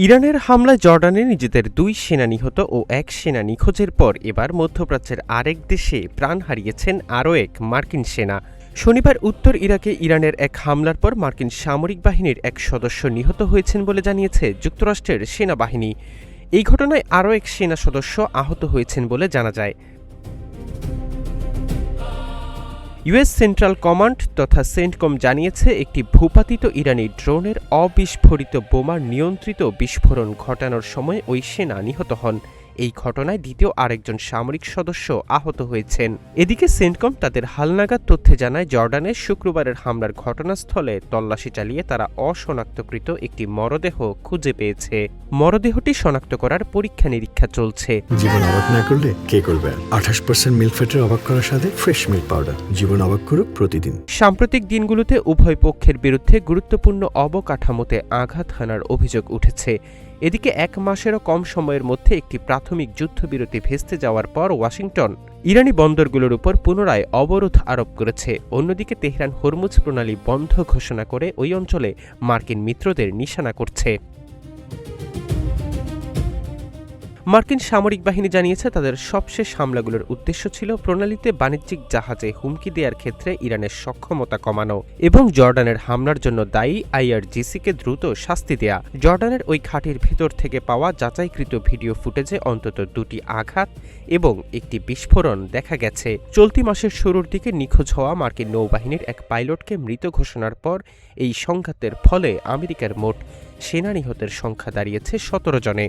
ইরানের হামলায় জর্ডানে নিজেদের ২ সেনা নিহত ও ১ সেনা নিখোঁজের পর এবার মধ্যপ্রাচ্যের আরেক দেশে প্রাণ হারিয়েছেন আরও এক মার্কিন সেনা। শনিবার উত্তর ইরাকে ইরানের এক হামলার পর মার্কিন সামরিক বাহিনীর এক সদস্য নিহত হয়েছেন বলে জানিয়েছে যুক্তরাষ্ট্রের সেনাবাহিনী। এই ঘটনায় আরও এক সেনা সদস্য আহত হয়েছেন বলে জানা যায়। ইউএস সেন্ট্রাল কমান্ড তথা সেন্টকম জানিয়েছে একটি ভূপাতিত ইরানি ড্রোনের অবিস্ফোরিত বোমার নিয়ন্ত্রিত বিস্ফোরণ ঘটানোর সময় ওই সেনা নিহত হন। এই ঘটনায় দ্বিতীয় আরেকজন সামরিক সদস্য আহত হয়েছেন। এদিকে সেন্টকম তাদের হালনাগাদ তথ্যে জানায় জর্ডানের শুক্রবারের হামলার ঘটনাস্থলে তল্লাশি চালিয়ে তারা অশনাক্তকৃত একটি মরদেহ খুঁজে পেয়েছে। মরদেহটি শনাক্ত করার পরীক্ষা নিরীক্ষা চলছে। জীবন অবাক না করলে কে করবে? 28% মিল্ক ফ্যাটের অবাক করার সাথে ফ্রেশ মিল্ক পাউডার। জীবন অবাক করুক প্রতিদিন। সাম্প্রতিক দিনগুলোতে উভয় পক্ষের বিরুদ্ধে গুরুত্বপূর্ণ অবকাঠামোতে আঘাত হানার অভিযোগ উঠেছে। এদিকে ১ মাসেরও কম সময়ের মধ্যে একটি প্রাথমিক যুদ্ধবিরতি ভেস্তে যাওয়ার পর ওয়াশিংটন ইরানি বন্দরগুলোর উপর পুনরায় অবরোধ আরোপ করেছে। অন্যদিকে তেহরান হরমুজ প্রণালী বন্ধ ঘোষণা করে ওই অঞ্চলে মার্কিন মিত্রদের নিশানা করছে। মার্কিন সামরিক বাহিনী জানিয়েছে তাদের সবশেষ হামলাগুলোর উদ্দেশ্য ছিল প্রণালীতে বাণিজ্যিক জাহাজে হুমকি দেওয়ার ক্ষেত্রে ইরানের সক্ষমতা কমানো এবং জর্ডানের হামলার জন্য দায়ী আইআরজিসিকে দ্রুত শাস্তি দেয়া। জর্ডানের ওই ঘাঁটির ভেতর থেকে পাওয়া যাচাইকৃত ভিডিও ফুটেজে অন্তত ২টি আঘাত এবং একটি বিস্ফোরণ দেখা গেছে। চলতি মাসের শুরুর দিকে নিখোঁজ হওয়া মার্কিন নৌবাহিনীর এক পাইলটকে মৃত ঘোষণার পর এই সংঘাতের ফলে আমেরিকার মোট সেনা নিহতের সংখ্যা দাঁড়িয়েছে ১৭ জনে।